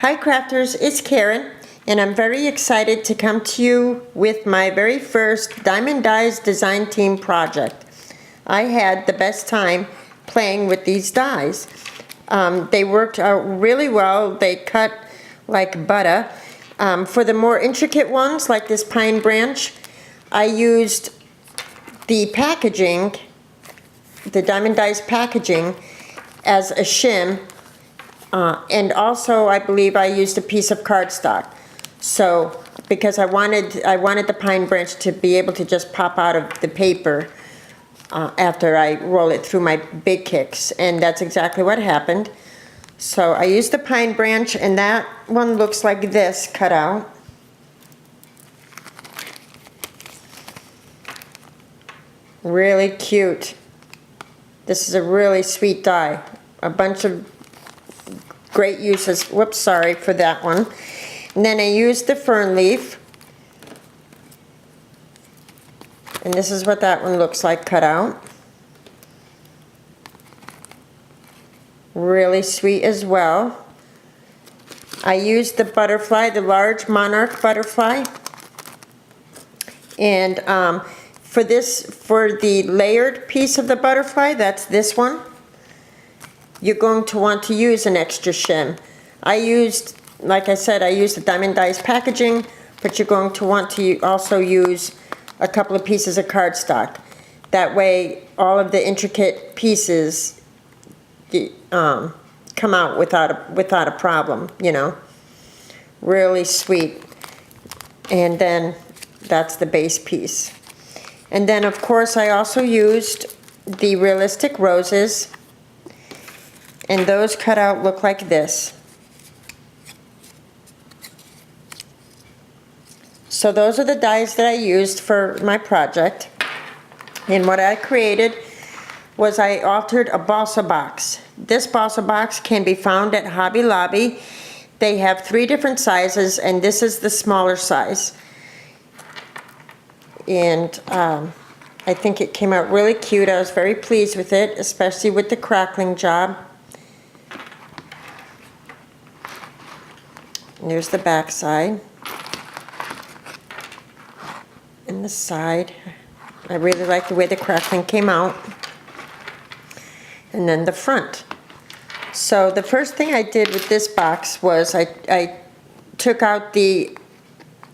Hi crafters, it's Karen, and I'm very excited to come to you with my very first Diamond Dies design team project. I had the best time playing with these dies. They worked out really well. They cut like butter. For the more intricate ones, like this pine branch, I used the packaging, the Diamond Dies packaging, as a shim. And also, I believe I used a piece of cardstock. So, because I wanted the pine branch to be able to just pop out of the paper after I roll it through my big kicks, and that's exactly what happened. So I used the pine branch, and that one looks like this cut out. Really cute. This is a really sweet die. A bunch of great uses. Whoops, sorry for that one. And then I used the fern leaf. And this is what that one looks like cut out. Really sweet as well. I used the butterfly, the large monarch butterfly. And for the layered piece of the butterfly, that's this one. You're going to want to use an extra shim. Like I said, I used the Diamond Dies packaging, but you're going to want to also use a couple of pieces of cardstock. That way, all of the intricate pieces come out without a problem, you know. Really sweet. And then that's the base piece. And then, of course, I also used the realistic roses. And those cut out look like this. So those are the dies that I used for my project. And what I created was I altered a balsa box. This balsa box can be found at Hobby Lobby. They have 3 different sizes, and this is the smaller size. And I think it came out really cute. I was very pleased with it, especially with the crackling job. And there's the back side. And the side. I really like the way the crackling came out. And then the front. So the first thing I did with this box was I took out the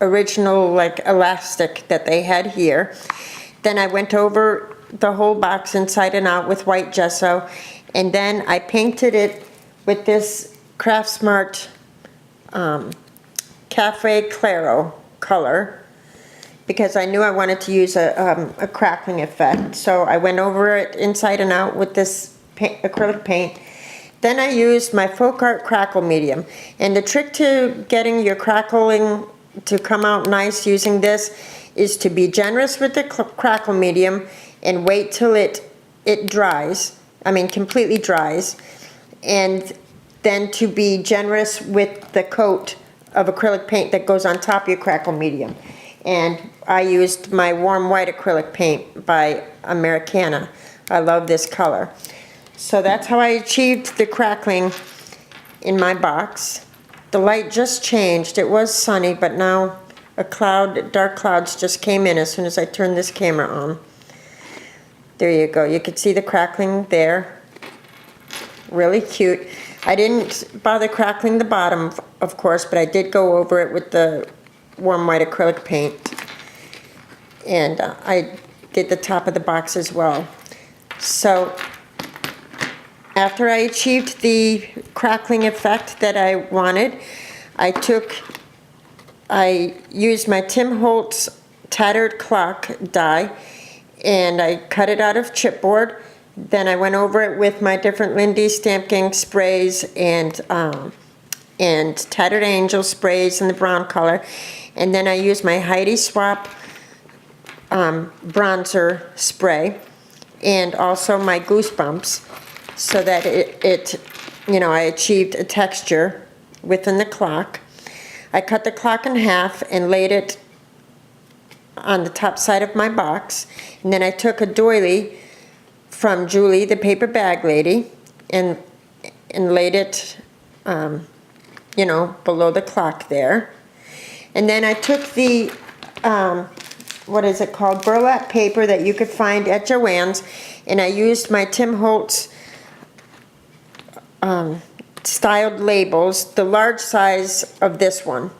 original like elastic that they had here. Then I went over the whole box inside and out with white gesso. And then I painted it with this Craft Smart Cafe Claro color, because I knew I wanted to use a crackling effect. So I went over it inside and out with this acrylic paint. Then I used my Folk Art Crackle Medium. And the trick to getting your crackling to come out nice using this is to be generous with the crackle medium and wait till it dries. I mean, completely dries. And then to be generous with the coat of acrylic paint that goes on top of your crackle medium. And I used my warm white acrylic paint by Americana. I love this color. So that's how I achieved the crackling in my box. The light just changed. It was sunny, but now dark clouds just came in as soon as I turned this camera on. There you go. You can see the crackling there. Really cute. I didn't bother crackling the bottom, of course, but I did go over it with the warm white acrylic paint. And I did the top of the box as well. So after I achieved the crackling effect that I wanted, I used my Tim Holtz tattered clock die, and I cut it out of chipboard. Then I went over it with my different Lindy Stamp Gang sprays and Tattered Angel sprays in the brown color. And then I used my Heidi Swap bronzer spray, and also my Goosebumps, so that I achieved a texture within the clock. I cut the clock in half and laid it on the top side of my box. And then I took a doily from Julie, the paper bag lady, and laid it you know, below the clock there. And then I took the, what is it called, burlap paper that you could find at Joann's, and I used my Tim Holtz styled labels, the large size of this one.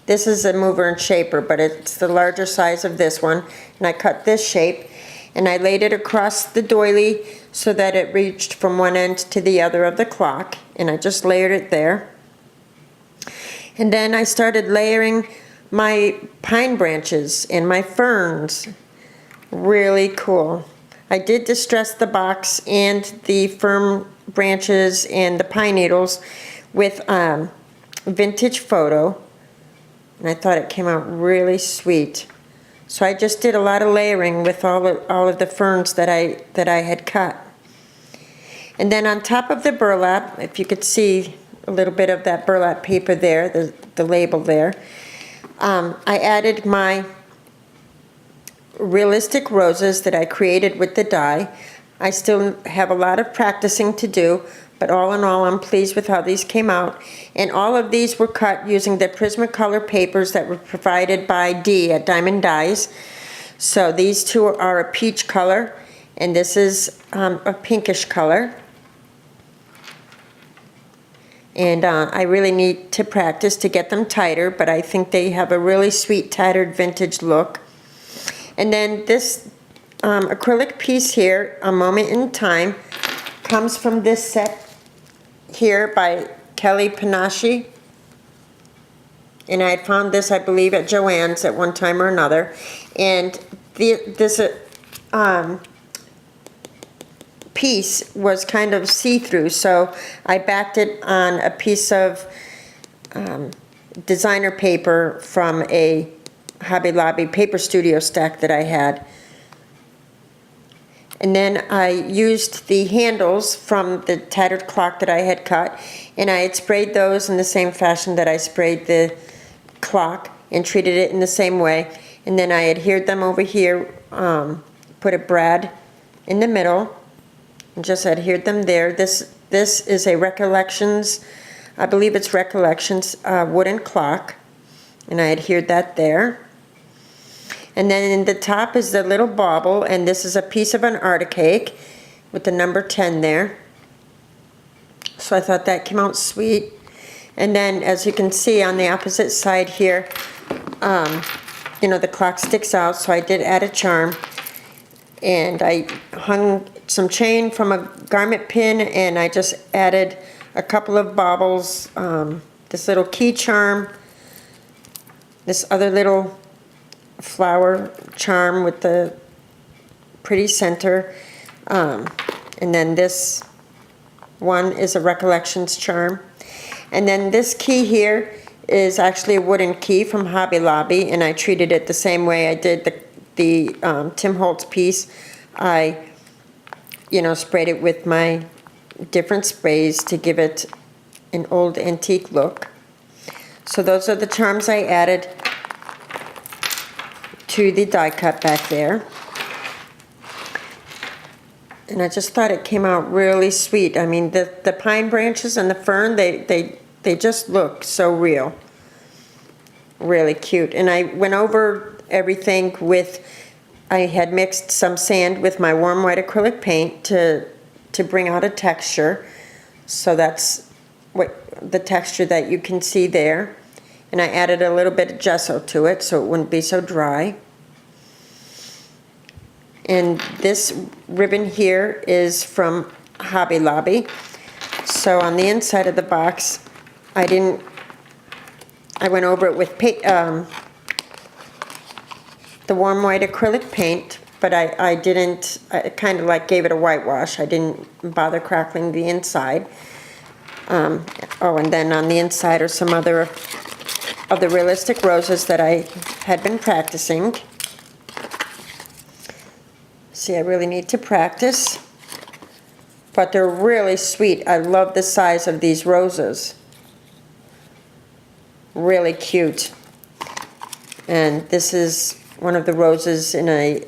This is a mover and shaper, but it's the larger size of this one, and I cut this shape, and I laid it across the doily so that it reached from one end to the other of the clock, and I just layered it there. And then I started layering my pine branches and my ferns. Really cool. I did distress the box and the fern branches and the pine needles with vintage photo, and I thought it came out really sweet. So I just did a lot of layering with all of the ferns that I had cut. And then on top of the burlap, if you could see a little bit of that burlap paper there, the label there, I added my realistic roses that I created with the die. I still have a lot of practicing to do, but all in all, I'm pleased with how these came out. And all of these were cut using the Prismacolor papers that were provided by Dee at Diamond Dyes. So these two are a peach color, and this is a pinkish color. And I really need to practice to get them tighter, but I think they have a really sweet tattered vintage look. And then this acrylic piece here, A Moment in Time, comes from this set here by Kelly Panache. And I had found this, I believe, at Joann's at one time or another. And this piece was kind of see-through, so I backed it on a piece of designer paper from a Hobby Lobby paper studio stack that I had. And then I used the handles from the tattered clock that I had cut, and I had sprayed those in the same fashion that I sprayed the clock and treated it in the same way. And then I adhered them over here, put a brad in the middle, and just adhered them there. This is a Recollections, I believe it's Recollections wooden clock, and I adhered that there. And then in the top is the little bauble, and this is a piece of an Arctic cake with the number 10 there. So I thought that came out sweet. And then, as you can see on the opposite side here, you know, the clock sticks out, so I did add a charm. And I hung some chain from a garment pin, and I just added a couple of baubles, this little key charm, this other little flower charm with the pretty center, and then this one is a Recollections charm. And then this key here is actually a wooden key from Hobby Lobby, and I treated it the same way I did the Tim Holtz piece. I, you know, sprayed it with my different sprays to give it an old antique look. So those are the charms I added to the die cut back there. And I just thought it came out really sweet. I mean, the pine branches and the fern, they just look so real. Really cute. And I went over everything with, I had mixed some sand with my warm white acrylic paint to bring out a texture. So that's what the texture that you can see there. And I added a little bit of gesso to it so it wouldn't be so dry. And this ribbon here is from Hobby Lobby. So on the inside of the box, I went over it with the warm white acrylic paint, but I kind of like gave it a whitewash. I didn't bother crackling the inside. Oh, and then on the inside are some other of the realistic roses that I had been practicing. See, I really need to practice, but they're really sweet. I love the size of these roses. Really cute. And this is one of the roses in a,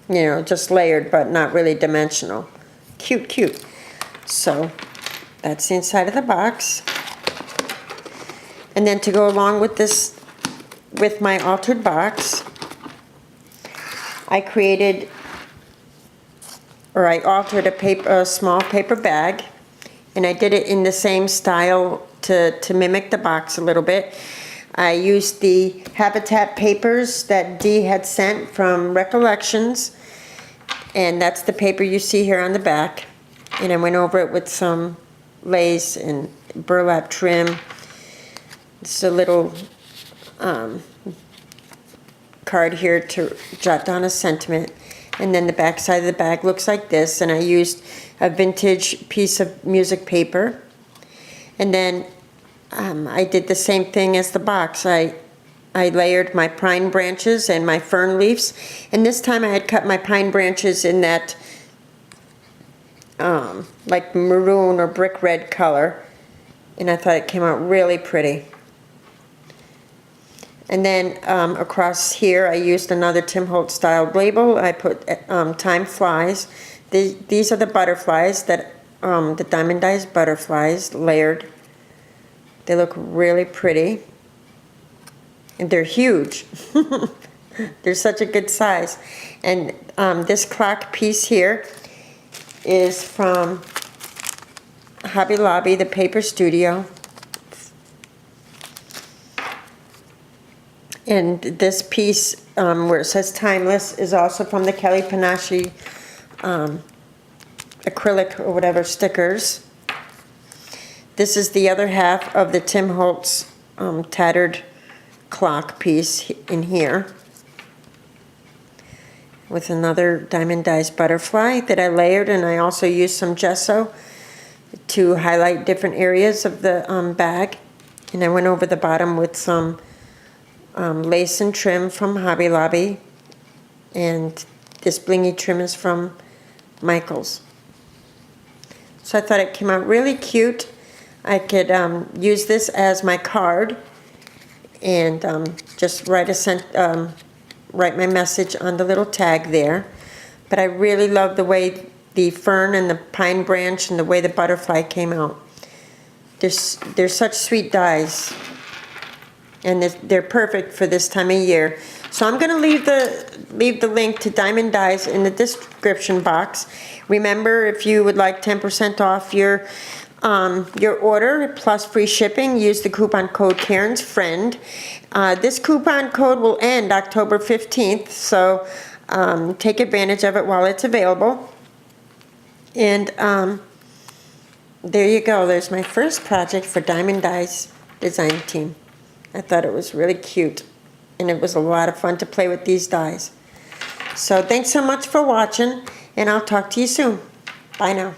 you know, just layered, but not really dimensional. Cute, cute. So that's the inside of the box. And then to go along with this, with my altered box, I created, or I altered a small paper bag, and I did it in the same style to mimic the box a little bit. I used the Habitat papers that Dee had sent from Recollections, and that's the paper you see here on the back. And I went over it with some lace and burlap trim. It's a little card here to jot down a sentiment. And then the back side of the bag looks like this, and I used a vintage piece of music paper. And then I did the same thing as the box. I layered my pine branches and my fern leaves, and this time I had cut my pine branches in that like maroon or brick red color, and I thought it came out really pretty. And then across here I used another Tim Holtz styled label. I put Time Flies. These are the butterflies that the Diamond Dyes butterflies layered. They look really pretty, and they're huge. They're such a good size. And this clock piece here is from Hobby Lobby, the Paper Studio. And this piece where it says Timeless is also from the Kelly Panache acrylic or whatever stickers. This is the other half of the Tim Holtz tattered clock piece in here, with another Diamond Dyes butterfly that I layered, and I also used some gesso to highlight different areas of the bag. And I went over the bottom with some lace and trim from Hobby Lobby, and this blingy trim is from Michaels. So I thought it came out really cute. I could use this as my card and just write my message on the little tag there. But I really love the way the fern and the pine branch and the way the butterfly came out. They're such sweet dyes, and they're perfect for this time of year. So I'm going to leave the link to Diamond Dyes in the description box. Remember, if you would like 10% off your order plus free shipping, use the coupon code Karen's Friend. This coupon code will end October 15th, so take advantage of it while it's available. And there you go. There's my first project for Diamond Dyes design team. I thought it was really cute, and it was a lot of fun to play with these dyes. So thanks so much for watching, and I'll talk to you soon. Bye now.